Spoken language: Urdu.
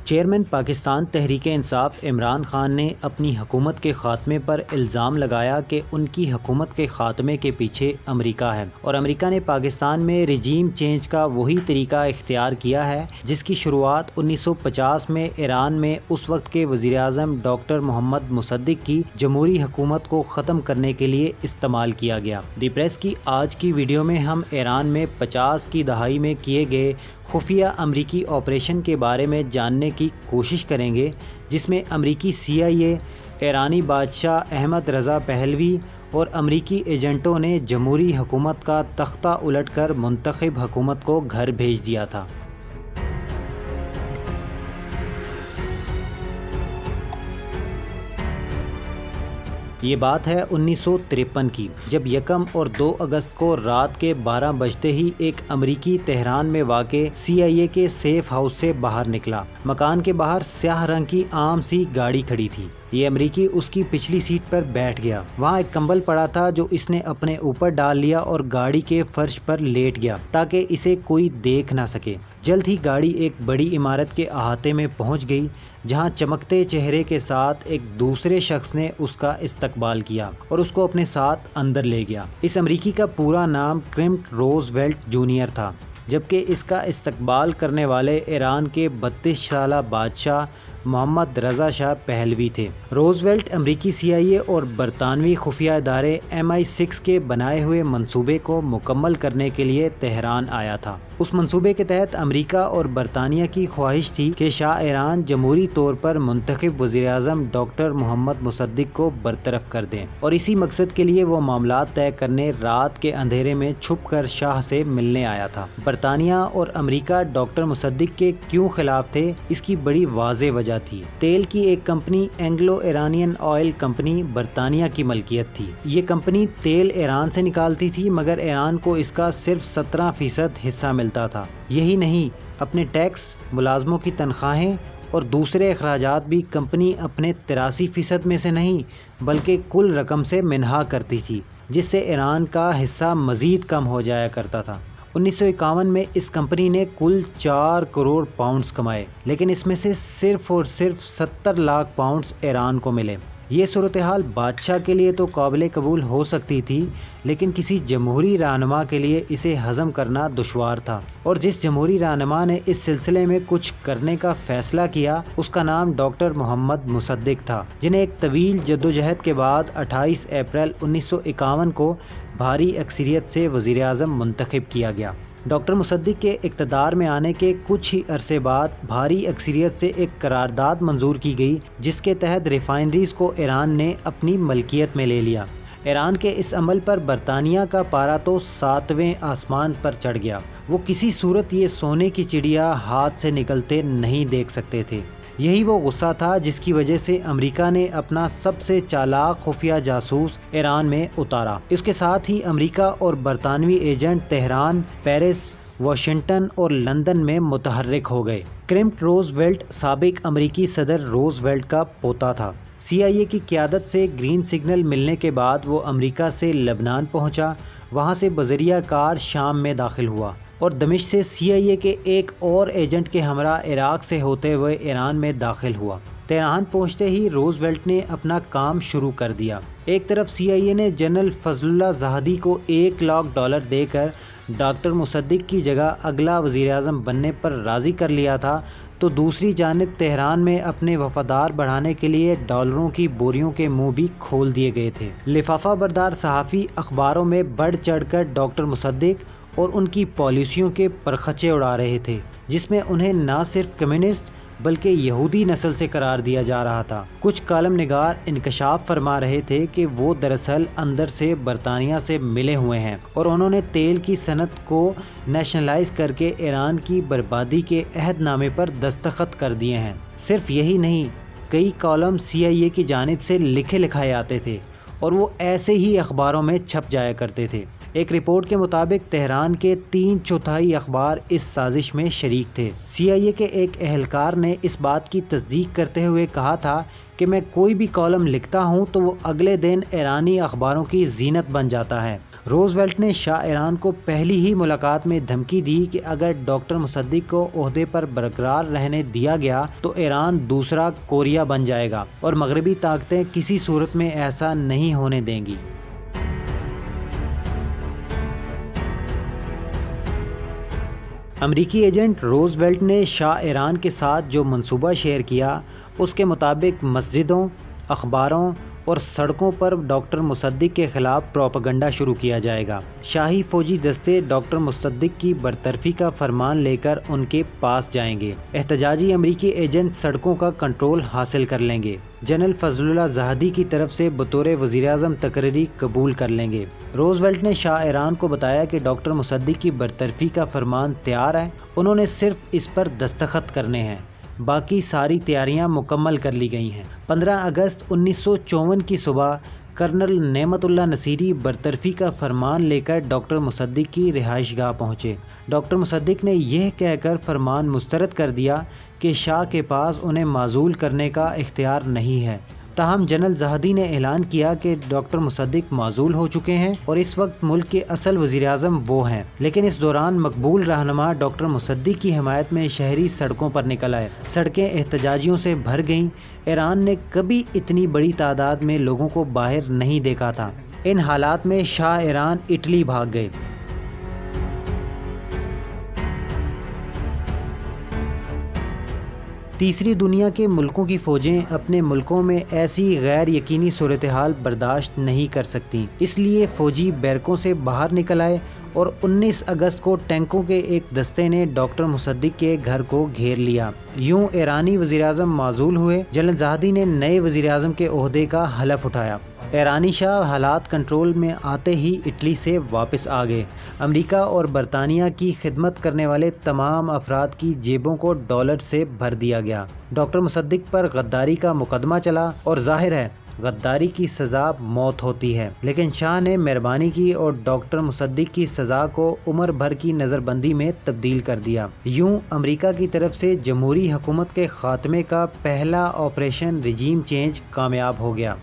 چیئرمین پاکستان تحریک انصاف عمران خان نے اپنی حکومت کے خاتمے پر الزام لگایا کہ ان کی حکومت کے خاتمے کے پیچھے امریکہ ہے اور امریکہ نے پاکستان میں رجیم چینج کا وہی طریقہ اختیار کیا ہے جس کی شروعات 1950 میں ایران میں اس وقت کے وزیر اعظم ڈاکٹر محمد مصدق کی جمہوری حکومت کو ختم کرنے کے لیے استعمال کیا گیا۔ دی پریس کی آج کی ویڈیو میں ہم ایران میں 50 کی دہائی میں کیے گئے خفیہ امریکی آپریشن کے بارے میں جاننے کی کوشش کریں گے، جس میں امریکی CIA، ایرانی بادشاہ احمد رضا پہلوی اور امریکی ایجنٹوں نے جمہوری حکومت کا تختہ الٹ کر منتخب حکومت کو گھر بھیج دیا تھا۔ یہ بات ہے 1953 کی، جب 1 اور 2 اگست کو رات کے 12 بجتے ہی ایک امریکی تہران میں واقع CIA کے سیف ہاؤس سے باہر نکلا۔ مکان کے باہر سیاہ رنگ کی عام سی گاڑی کھڑی تھی۔ یہ امریکی اس کی پچھلی سیٹ پر بیٹھ گیا۔ وہاں ایک کمبل پڑا تھا جو اس نے اپنے اوپر ڈال لیا اور گاڑی کے فرش پر لیٹ گیا تاکہ اسے کوئی دیکھ نہ سکے۔ جلد ہی گاڑی ایک بڑی عمارت کے احاطے میں پہنچ گئی، جہاں چمکتے چہرے کے ساتھ ایک دوسرے شخص نے اس کا استقبال کیا اور اس کو اپنے ساتھ اندر لے گیا۔ اس امریکی کا پورا نام کرمٹ روز ویلٹ جونیئر تھا، جبکہ اس کا استقبال کرنے والے ایران کے 32 سالہ بادشاہ محمد رضا شاہ پہلوی تھے۔ روز ویلٹ امریکی CIA اور برطانوی خفیہ ادارے MI6 کے بنائے ہوئے منصوبے کو مکمل کرنے کے لیے تہران آیا تھا۔ اس منصوبے کے تحت امریکہ اور برطانیہ کی خواہش تھی کہ شاہ ایران جمہوری طور پر منتخب وزیر اعظم ڈاکٹر محمد مصدق کو برطرف کر دیں، اور اسی مقصد کے لیے وہ معاملات طے کرنے رات کے اندھیرے میں چھپ کر شاہ سے ملنے آیا تھا۔ برطانیہ اور امریکہ ڈاکٹر مصدق کے کیوں خلاف تھے، اس کی بڑی واضح وجہ تھی۔ تیل کی ایک company Anglo Iranian oil company برطانیہ کی ملکیت تھی۔ یہ کمپنی تیل ایران سے نکالتی تھی، مگر ایران کو اس کا صرف 17% حصہ ملتا تھا۔ یہی نہیں، اپنے ٹیکس، ملازموں کی تنخواہیں اور دوسرے اخراجات بھی کمپنی اپنے 83% میں سے نہیں بلکہ کل رقم سے منہا کرتی تھی، جس سے ایران کا حصہ مزید کم ہو جایا کرتا تھا۔ 1951 میں اس کمپنی نے کل 4 کروڑ پاؤنڈز کمائے، لیکن اس میں سے صرف اور صرف 70 لاکھ پاؤنڈز ایران کو ملے۔ یہ صورتحال بادشاہ کے لیے تو قابل قبول ہو سکتی تھی، لیکن کسی جمہوری رہنما کے لیے اسے ہضم کرنا دشوار تھا، اور جس جمہوری رہنما نے اس سلسلے میں کچھ کرنے کا فیصلہ کیا اس کا نام ڈاکٹر محمد مصدق تھا، جنہیں ایک طویل جدوجہد کے بعد 28 اپریل 1951 کو بھاری اکثریت سے وزیر اعظم منتخب کیا گیا۔ ڈاکٹر مصدق کے اقتدار میں آنے کے کچھ ہی عرصے بعد بھاری اکثریت سے ایک قرارداد منظور کی گئی، جس کے تحت ریفائنریز کو ایران نے اپنی ملکیت میں لے لیا۔ ایران کے اس عمل پر برطانیہ کا پارا تو 7ویں آسمان پر چڑھ گیا۔ وہ کسی صورت یہ سونے کی چڑیا ہاتھ سے نکلتے نہیں دیکھ سکتے تھے۔ یہی وہ غصہ تھا جس کی وجہ سے امریکہ نے اپنا سب سے چالاک خفیہ جاسوس ایران میں اتارا۔ اس کے ساتھ ہی امریکہ اور برطانوی ایجنٹ تہران، پیرس، واشنگٹن اور لندن میں متحرک ہو گئے۔ کرمٹ روز ویلٹ سابق امریکی صدر روز ویلٹ کا پوتا تھا۔ CIA کی قیادت سے گرین سگنل ملنے کے بعد وہ امریکہ سے لبنان پہنچا، وہاں سے بذریعہ کار شام میں داخل ہوا اور دمشق سے CIA کے ایک اور ایجنٹ کے ہمراہ عراق سے ہوتے ہوئے ایران میں داخل ہوا۔ تہران پہنچتے ہی روز ویلٹ نے اپنا کام شروع کر دیا۔ ایک طرف CIA نے جنرل فضل اللہ زاہدی کو $1 لاکھ دے کر ڈاکٹر مصدق کی جگہ اگلا وزیر اعظم بننے پر راضی کر لیا تھا، تو دوسری جانب تہران میں اپنے وفادار بڑھانے کے لیے ڈالروں کی بوریوں کے منہ بھی کھول دیے گئے تھے۔ لفافہ بردار صحافی اخباروں میں بڑھ چڑھ کر ڈاکٹر مصدق اور ان کی پالیسیوں کے پرخچے اڑا رہے تھے، جس میں انہیں نہ صرف کمیونسٹ بلکہ یہودی نسل سے قرار دیا جا رہا تھا۔ کچھ کالم نگار انکشاف فرما رہے تھے کہ وہ دراصل اندر سے برطانیہ سے ملے ہوئے ہیں اور انہوں نے تیل کی صنعت کو نیشنلائز کر کے ایران کی بربادی کے عہد نامے پر دستخط کر دیے ہیں۔ صرف یہی نہیں، کئی کالم CIA کی جانب سے لکھے لکھائے آتے تھے اور وہ ایسے ہی اخباروں میں چھپ جایا کرتے تھے۔ ایک رپورٹ کے مطابق تہران کے 3/4 اخبار اس سازش میں شریک تھے۔ CIA کے ایک اہلکار نے اس بات کی تصدیق کرتے ہوئے کہا تھا کہ میں کوئی بھی کالم لکھتا ہوں تو وہ اگلے دن ایرانی اخباروں کی زینت بن جاتا ہے۔ روزویلٹ نے شاہ ایران کو پہلی ہی ملاقات میں دھمکی دی کہ اگر ڈاکٹر مصدق کو عہدے پر برقرار رہنے دیا گیا تو ایران دوسرا کوریا بن جائے گا اور مغربی طاقتیں کسی صورت میں ایسا نہیں ہونے دیں گی۔ امریکی ایجنٹ روزویلٹ نے شاہ ایران کے ساتھ جو منصوبہ شیئر کیا اس کے مطابق مسجدوں، اخباروں اور سڑکوں پر ڈاکٹر مصدق کے خلاف پروپیگنڈا شروع کیا جائے گا۔ شاہی فوجی دستے ڈاکٹر مصدق کی برطرفی کا فرمان لے کر ان کے پاس جائیں گے۔ احتجاجی امریکی ایجنٹ سڑکوں کا کنٹرول حاصل کر لیں گے۔ جنرل فضل اللہ زاہدی کی طرف سے بطور وزیراعظم تقرری قبول کر لیں گے۔ روزویلٹ نے شاہ ایران کو بتایا کہ ڈاکٹر مصدق کی برطرفی کا فرمان تیار ہے، انہوں نے صرف اس پر دستخط کرنے ہیں، باقی ساری تیاریاں مکمل کر لی گئی ہیں۔ 15 اگست 1954 کی صبح کرنل نعمت اللہ نصیری برطرفی کا فرمان لے کر ڈاکٹر مصدق کی رہائش گاہ پہنچے۔ ڈاکٹر مصدق نے یہ کہہ کر فرمان مسترد کر دیا کہ شاہ کے پاس انہیں معزول کرنے کا اختیار نہیں ہے۔ تاہم جنرل زاہدی نے اعلان کیا کہ ڈاکٹر مصدق معزول ہو چکے ہیں اور اس وقت ملک کے اصل وزیر اعظم وہ ہیں، لیکن اس دوران مقبول رہنما ڈاکٹر مصدق کی حمایت میں شہری سڑکوں پر نکل آئے۔ سڑکیں احتجاجیوں سے بھر گئیں۔ ایران نے کبھی اتنی بڑی تعداد میں لوگوں کو باہر نہیں دیکھا تھا۔ ان حالات میں شاہ ایران اٹلی بھاگ گئے۔ تیسری دنیا کے ملکوں کی فوجیں اپنے ملکوں میں ایسی غیر یقینی صورتحال برداشت نہیں کر سکتیں، اس لیے فوجی بیرکوں سے باہر نکل آئے اور 19 اگست کو ٹینکوں کے ایک دستے نے ڈاکٹر مصدق کے گھر کو گھیر لیا۔ یوں ایرانی وزیراعظم معزول ہوئے۔ جنرل زاہدی نے نئے وزیراعظم کے عہدے کا حلف اٹھایا۔ ایرانی شاہ حالات کنٹرول میں آتے ہی اٹلی سے واپس آ گئے۔ امریکہ اور برطانیہ کی خدمت کرنے والے تمام افراد کی جیبوں کو ڈالر سے بھر دیا گیا۔ ڈاکٹر مصدق پر غداری کا مقدمہ چلا اور ظاہر ہے غداری کی سزا موت ہوتی ہے، لیکن شاہ نے مہربانی کی اور ڈاکٹر مصدق کی سزا کو عمر بھر کی نظر بندی میں تبدیل کر دیا۔ یوں امریکہ کی طرف سے جمہوری حکومت کے خاتمے کا پہلا آپریشن رجیم چینج کامیاب ہو گیا۔